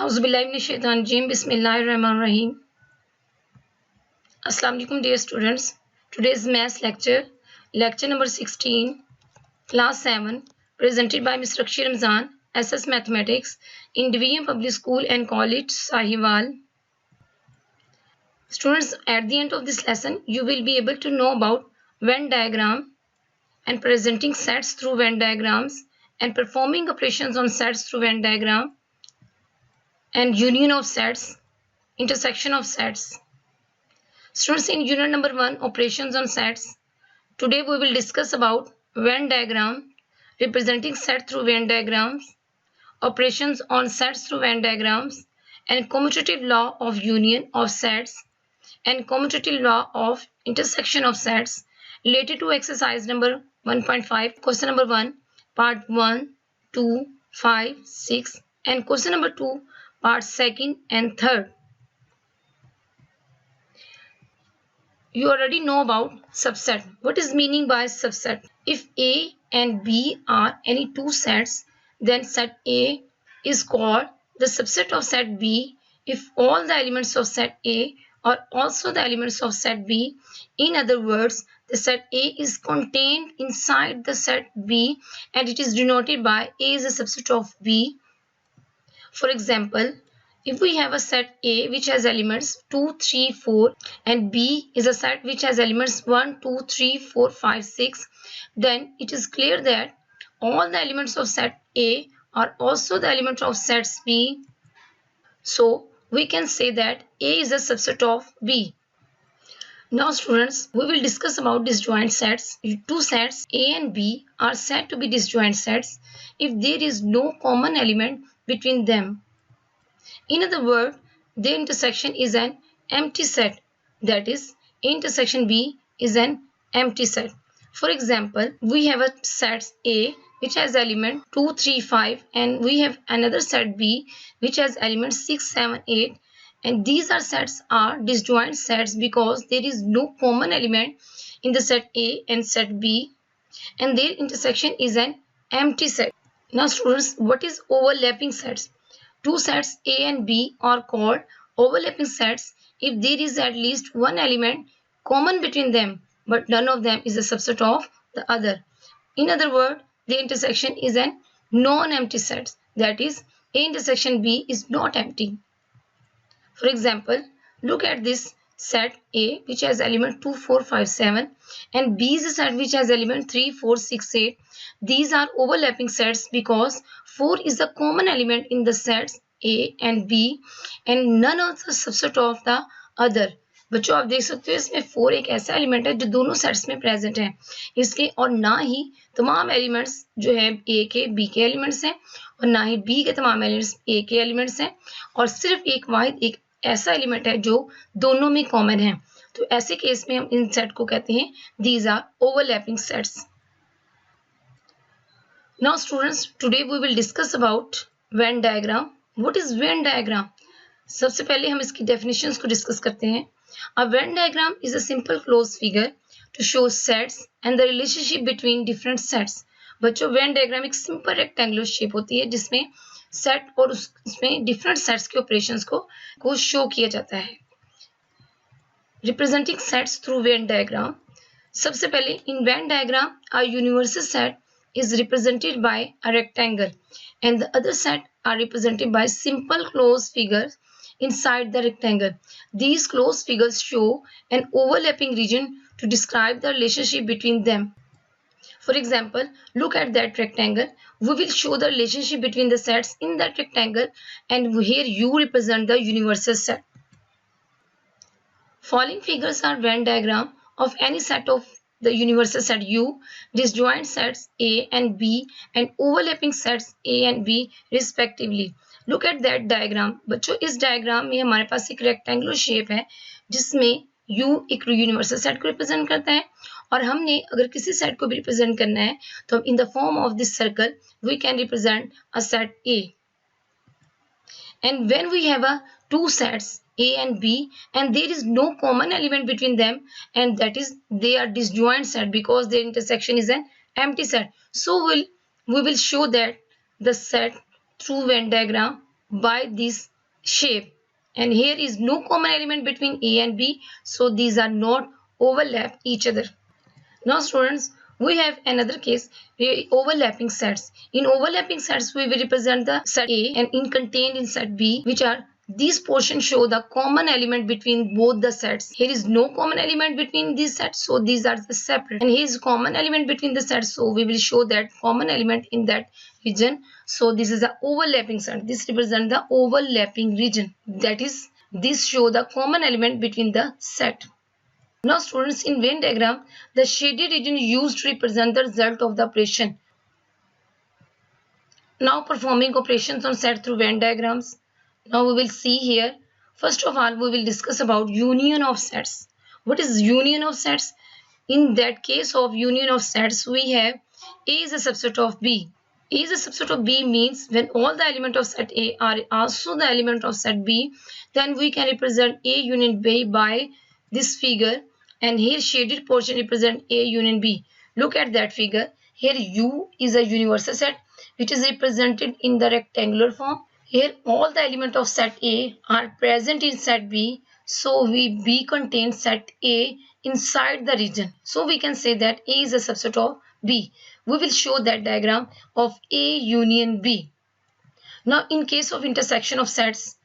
Auzubillahiminash-shaytanir-rajim. Bismillahir-rahmanir-rahim. Assalamu alaikum dear students. Today's maths lecture number 16, class 7, presented by Ms. Rakshi Ramzan, SS Mathematics in Division Public School and College, Sahiwal. Students, at the end of this lesson, you will be able to know about Venn diagram and presenting sets through Venn diagrams and performing operations on sets through Venn diagram and union of sets, intersection of sets. Students, in unit number 1, operations on sets, today we will discuss about Venn diagram, representing set through Venn diagrams, operations on sets through Venn diagrams, and commutative law of union of sets and commutative law of intersection of sets related to exercise number 1.5, question number 1, part 1, 2, 5, 6, and question number 2, part 2nd and 3rd. You already know about subset. What is meaning by subset? If A and B are any two sets, then set A is called the subset of set B if all the elements of set A are also the elements of set B. In other words, the set A is contained inside the set B and it is denoted by A is a subset of B. For example, if we have a set A which has elements 2, 3, 4 and B is a set which has elements 1, 2, 3, 4, 5, 6, then it is clear that all the elements of set A are also the elements of sets B. So we can say that A is a subset of B. Now students, we will discuss about disjoint sets. Two sets A and B are said to be disjoint sets if there is no common element between them. In other words, their intersection is an empty set. That is, A intersection B is an empty set. For example, we have a set A which has element 2, 3, 5 and we have another set B which has elements 6, 7, 8, and these sets are disjoint sets because there is no common element in the set A and set B and their intersection is an empty set. Now students, what is overlapping sets? Two sets A and B are called overlapping sets if there is at least one element common between them, but none of them is a subset of the other. In other words, the intersection is an non-empty set. That is, A intersection B is not empty. For example, look at this set A which has element 2, 4, 5, 7 and B is a set which has element 3, 4, 6, 8. These are overlapping sets because 4 is the common element in the sets A and B and none of the subset of the other. बच्चों आप देख सकते हो इसमें 4 एक ऐसा element है जो दोनों सेट्स में प्रेजेंट है इसके और ना ही तमाम एलिमेंट्स जो है A के B के एलिमेंट्स हैं और ना ही B के तमाम एलिमेंट्स A के एलिमेंट्स हैं और सिर्फ एक वाहिद एक ऐसा एलिमेंट है जो दोनों में कॉमन है. तो ऐसे केस में हम इन सेट को कहते हैं these are overlapping sets. Now students, today we will discuss about Venn diagram. What is Venn diagram? सबसे पहले हम इसकी डेफिनेशंस को डिस्कस करते हैं. A Venn diagram is a simple close figure to show sets and the relationship between different sets. बच्चों, Venn diagram एक simple rectangular shape होती है जिसमें सेट और उसमें डिफरेंट सेट्स के ऑपरेशंस को शो किया जाता है. Representing sets through Venn diagram. सबसे पहले in Venn diagram a universal set is represented by a rectangle and the other set are represented by simple closed figures inside the rectangle. These closed figures show an overlapping region to describe the relationship between them. For example, look at that rectangle. We will show the relationship between the sets in that rectangle and here you represent the universal set. Following figures are Venn diagram of any set of the universal set U, disjoint sets A and B and overlapping sets A and B respectively. Look at that diagram. बच्चों, इस diagram में हमारे पास एक rectangular shape है जिसमें U एक universal set को represent करता है और हमने अगर किसी सेट को भी रिप्रेजेंट करना है तो हम in the form of this circle we can represent a set A. And when we have a two sets A and B and there is no common element between them and that is they are disjoint set because their intersection is an empty set. So we will show that the set through Venn diagram by this shape, and here is no common element between A and B, so these are not overlap each other. Now students, we have another case, overlapping sets. In overlapping sets, we will represent the set A and in contained in set B, which are these portions show the common element between both the sets. Here is no common element between these sets, so these are the separate. And here is common element between the sets, so we will show that common element in that region. So this is the overlapping set. This represents the overlapping region. That is, this show the common element between the set. Now students, in Venn diagram, the shaded region used to represent the result of the operation. Now performing operations on set through Venn diagrams. Now we will see here. First of all, we will discuss about union of sets. What is union of sets? In that case of union of sets, we have A is a subset of B. A is a subset of B means when all the elements of set A are also the element of set B, then we can represent A union B by this figure, and here shaded portion represent A union B. Look at that figure. Here U is a universal set which is represented in the rectangular form. Here all the elements of set A are present in set B, so B contains set A inside the region. So we can say that A is a subset of B. We will show that diagram of A union B. Now in case of intersection of sets,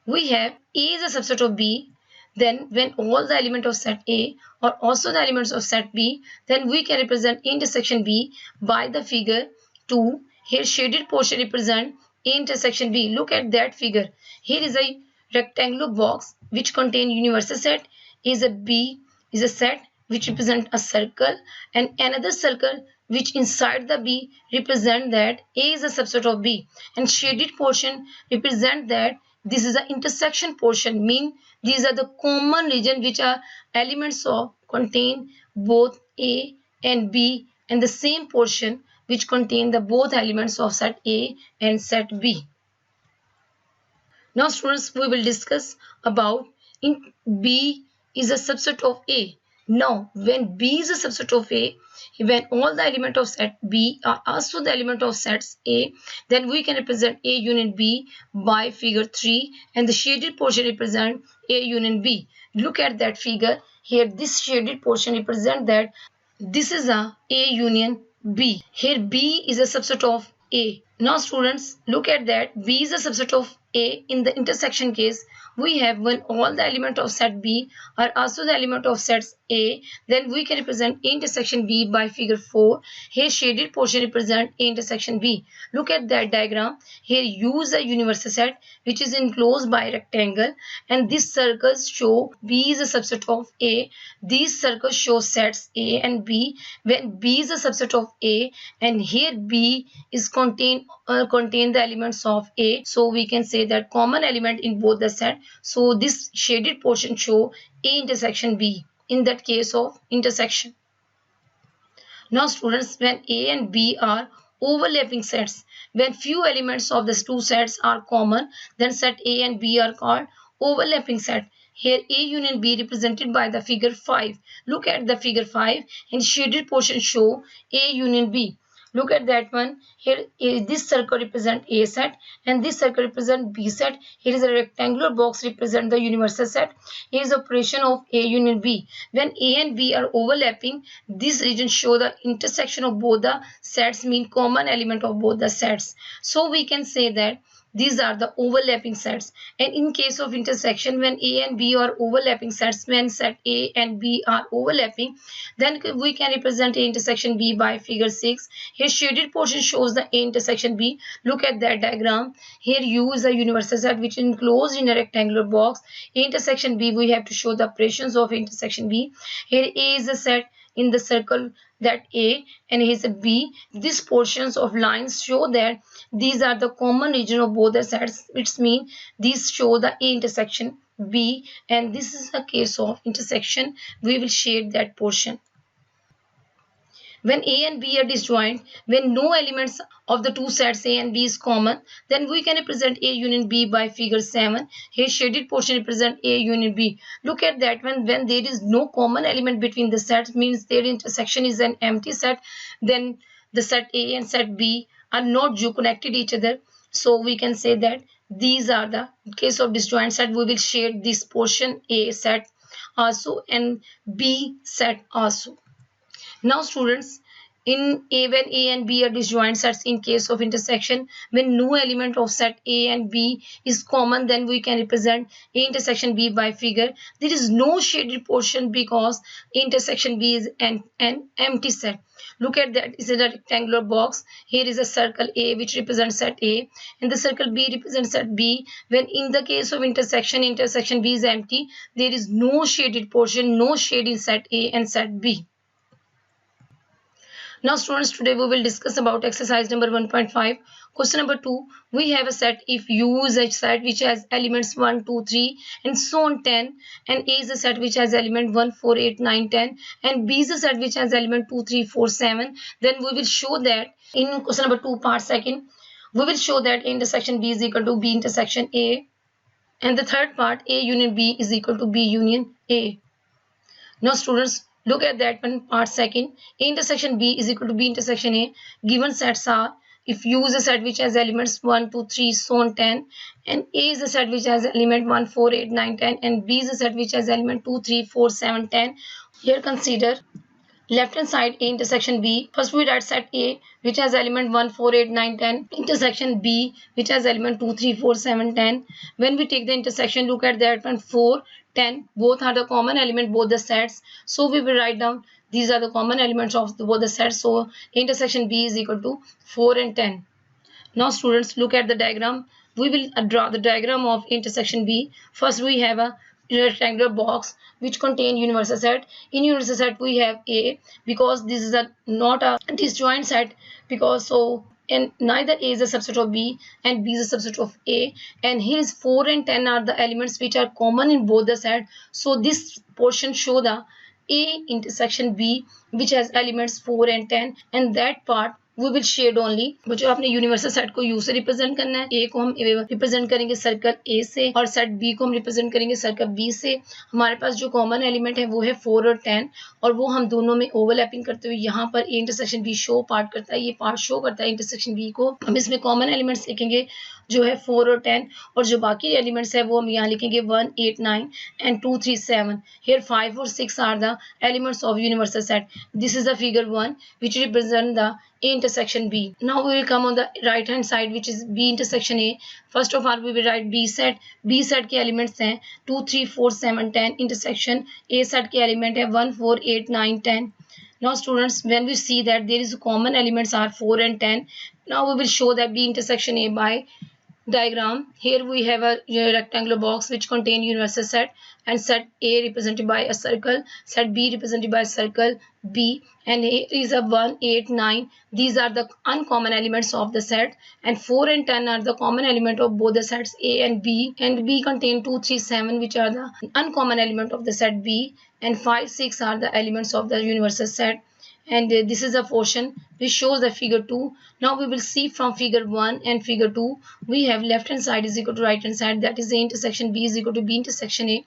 we have A is a subset of B. Then when all the elements of set A are also the elements of set B, then we can represent A intersection B by the figure 2. Here shaded portion represent A intersection B. Look at that figure. Here is a rectangular box which contain universal set. B is a set which represent a circle, and another circle which inside the B represent that A is a subset of B, and shaded portion represent that this is the intersection portion, mean these are the common region which are elements of contain both A and B, and the same portion which contain the both elements of set A and set B. Now students, we will discuss about in B is a subset of A. Now when B is a subset of A, when all the elements of set B are also the element of sets A, then we can represent A union B by figure 3, and the shaded portion represent A union B. Look at that figure. Here this shaded portion represent that this is a union B. Here B is a subset of A. Now students, look at that. B is a subset of A. In the intersection case, we have when all the elements of set B are also the element of sets A, then we can represent A intersection B by figure 4. Here shaded portion represent A intersection B. Look at that diagram. Here U is a universal set which is enclosed by a rectangle, and these circles show B is a subset of A. These circles show sets A and B when B is a subset of A, and here B is contain the elements of A, so we can say that common element in both the set. So this shaded portion show A intersection B in that case of intersection. Now students, when A and B are overlapping sets, when few elements of the two sets are common, then set A and B are called overlapping set. Here A union B represented by the figure 5. Look at the figure 5, and shaded portion show A union B. Look at that one. Here this circle represent A set and this circle represent B set. Here is a rectangular box represent the universal set. Here is operation of A union B. When A and B are overlapping, this region show the intersection of both the sets, mean common element of both the sets. So we can say that these are the overlapping sets. And in case of intersection, when A and B are overlapping sets, when set A and B are overlapping, then we can represent A intersection B by figure 6. Here shaded portion shows the A intersection B. Look at that diagram. Here U is a universal set which is enclosed in a rectangular box. A intersection B, we have to show the operations of intersection B. Here A is a set in the circle that A, and here is a B. These portions of lines show that these are the common region of both the sets, which means these show the A intersection B, and this is a case of intersection. We will shade that portion. When A and B are disjoint, when no elements of the two sets A and B is common, then we can represent A union B by figure 7. Here shaded portion represent A union B. Look at that one. When there is no common element between the sets, means their intersection is an empty set, then the set A and set B are not connected each other. So we can say that these are the, in case of disjoint set, we will shade this portion A set also and B set also. Now students, in A, when A and B are disjoint sets in case of intersection, when no element of set A and B is common, then we can represent A intersection B by figure. There is no shaded portion because A intersection B is an empty set. Look at that, it's a rectangular box. Here is a circle A which represents set A and the circle B represents set B. When in the case of intersection B is empty, there is no shaded portion, no shade in set A and set B. Now students, today we will discuss about exercise number 1.5. Question number 2. We have a set if U is a set which has elements 1, 2, 3 and so on 10, and A is a set which has element 1, 4, 8, 9, 10 and B is a set which has element 2, 3, 4, 7. Then we will show that in question number 2 part second, we will show that A intersection B is equal to B intersection A, and the third part A union B is equal to B union A. Now students, look at that one part second. A intersection B is equal to B intersection A. Given sets are, if U is a set which has elements 1, 2, 3, so on 10, and A is a set which has element 1, 4, 8, 9, 10, and B is a set which has element 2, 3, 4, 7, 10. Here consider left hand side A intersection B. First we write set A which has element 1, 4, 8, 9, 10. Intersection B which has element 2, 3, 4, 7, 10. When we take the intersection, look at that one, 4, 10. Both are the common element, both the sets. So we will write down these are the common elements of both the sets. So intersection B is equal to 4 and 10. Now students, look at the diagram. We will draw the diagram of intersection B. First we have a rectangular box which contain universal set. In universal set we have A, because this is not a disjoint set, because so, and neither A is a subset of B and B is a subset of A, and here is 4 and 10 are the elements which are common in both the set. So this portion show the A intersection B which has elements 4 and 10, and that part we will shade only. बच्चों आपने universal set को you से represent करना है, ए को हम represent करेंगे circle A से और सेट बी को हम रिप्रेजेंट करेंगे सर्कल बी से. हमारे पास जो कॉमन एलिमेंट है वो है 4 और 10 और वो हम दोनों में ओवरलैपिंग करते हुए यहाँ पर A intersection B show part करता है, ये पार्ट शो करता है इंटरसेक्शन बी को. हम इसमें कॉमन एलिमेंट्स लिखेंगे जो है 4 और 10, और जो बाकी एलिमेंट्स है वो हम यहाँ लिखेंगे 1, 8, 9 and 2, 3, 7. Here 5 or 6 are the elements of universal set. This is the figure 1 which represent the A intersection B. Now we will come on the right hand side which is B intersection A. First of all we will write B set. B set के elements हैं 2, 3, 4, 7, 10. Intersection A set के element है 1, 4, 8, 9, 10. Now students, when we see that there is common elements are 4 and 10, now we will show that B intersection A by diagram. Here we have a rectangular box which contain universal set, and set A represented by a circle, set B represented by a circle B, and here is a 1, 8, 9. These are the uncommon elements of the set, and 4 and 10 are the common element of both the sets A and B contain 2, 3, 7 which are the uncommon element of the set B, and 5, 6 are the elements of the universal set. And this is a portion which shows the figure 2. Now we will see from figure 1 and figure 2, we have left hand side is equal to right hand side, that is the intersection B is equal to B intersection A,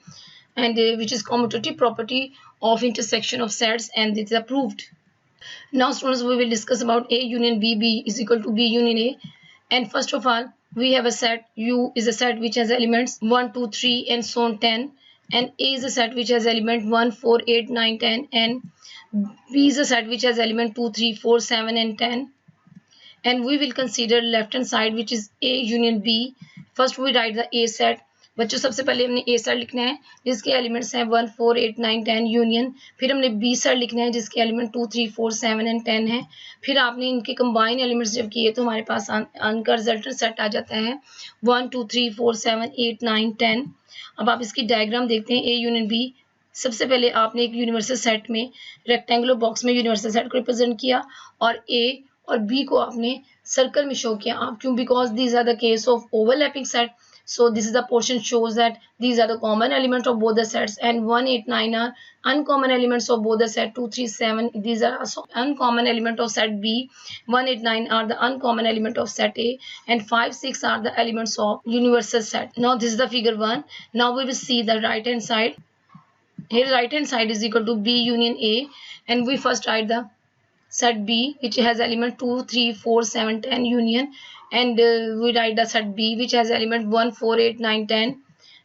and which is commutative property of intersection of sets, and it is approved. Now students, we will discuss about A union B, B is equal to B union A. And first of all, we have a set U is a set which has elements 1, 2, 3 and so on 10, and A is a set which has element 1, 4, 8, 9, 10, and B is a set which has element 2, 3, 4, 7 and 10. And we will consider left hand side which is A union B. First we write the A set. बच्चों सबसे पहले हमने A set लिखना है जिसके elements हैं 1, 4, 8, 9, 10 union. फिर हमने B सेट लिखना है जिसके एलिमेंट 2, 3, 4, 7 एंड 10 है. फिर आपने इनके कंबाइन एलिमेंट्स जब किए तो हमारे पास इनका रिजल्टेंट सेट आ जाता है 1, 2, 3, 4, 7, 8, 9, 10. अब आप इसकी डायग्राम देखते हैं A यूनियन B. सबसे पहले आपने एक यूनिवर्सल सेट में रेक्टेंगुलर बॉक्स में यूनिवर्सल सेट को रिप्रेजेंट किया और A और B को आपने सर्कल में शो किया. आप क्यों? Because these are the case of overlapping set. So this is the portion shows that these are the common elements of both the sets, and 1, 8, 9 are uncommon elements of both the set. 2, 3, 7 these are also uncommon element of set B. 1, 8, 9 are the uncommon element of set A, and 5, 6 are the elements of universal set. Now this is the figure 1. Now we will see the right hand side. Here right hand side is equal to B union A, and we first write the set B which has element 2, 3, 4, 7, 10 union, and we write the set B which has element 1, 4, 8, 9, 10.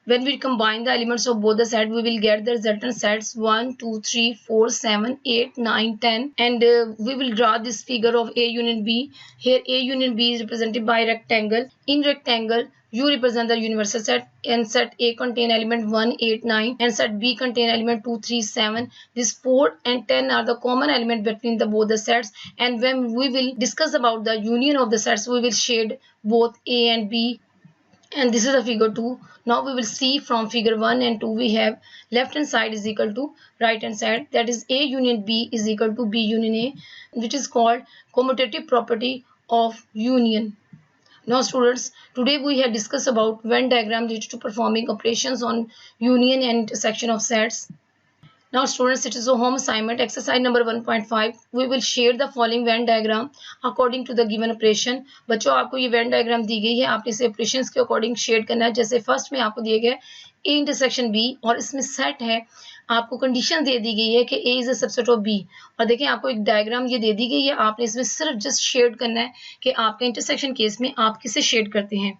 When we combine the elements of both the set, we will get the resultant sets 1, 2, 3, 4, 7, 8, 9, 10. And we will draw this figure of A union B. Here A union B is represented by rectangle. In rectangle, you represent the universal set, and set A contain element 1, 8, 9, and set B contain element 2, 3, 7. This 4 and 10 are the common element between the both the sets, and when we will discuss about the union of the sets, we will shade both A and B. And this is a figure 2. Now we will see from figure 1 and 2 we have left hand side is equal to right hand side, that is A union B is equal to B union A, which is called commutative property of union. Now students, today we have discussed about Venn diagram related to performing operations on union and intersection of sets. Now students, it is a home assignment exercise number 1.5. We will share the following Venn diagram according to the given operation. बच्चों आपको ये Venn diagram दी गई है, आपने इसे operations के according shade करना है. जैसे फर्स्ट में आपको दिया गया A इंटरसेक्शन B और इसमें सेट है, आपको कंडीशन दे दी गई है कि A is a subset of B. और देखें आपको एक डायग्राम ये दे दी गई है, आपने इसमें सिर्फ जस्ट शेड करना है कि आपके इंटरसेक्शन केस में आप किसे शेड करते हैं.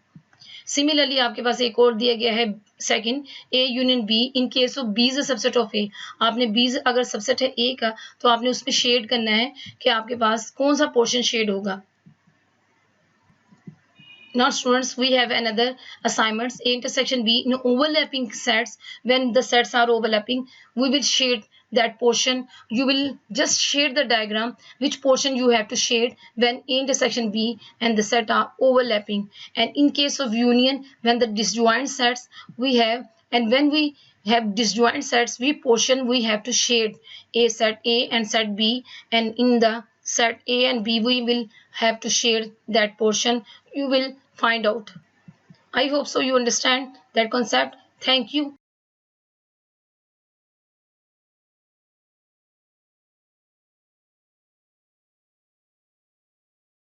सिमिलरली आपके पास एक और दिया गया है second A union B in case of B is a subset of A. आपने B अगर सबसेट है A का तो आपने उसमें शेड करना है कि आपके पास कौन सा पोर्शन शेड होगा. Now students, we have another assignments. A intersection B in overlapping sets. When the sets are overlapping, we will shade that portion. You will just shade the diagram which portion you have to shade when A intersection B and the set are overlapping. And in case of union, when the disjoint sets we have, and when we have disjoint sets, we have to shade A set A and set B, and in the set A and B we will have to shade that portion. You will find out. I hope so you understand that concept. Thank you.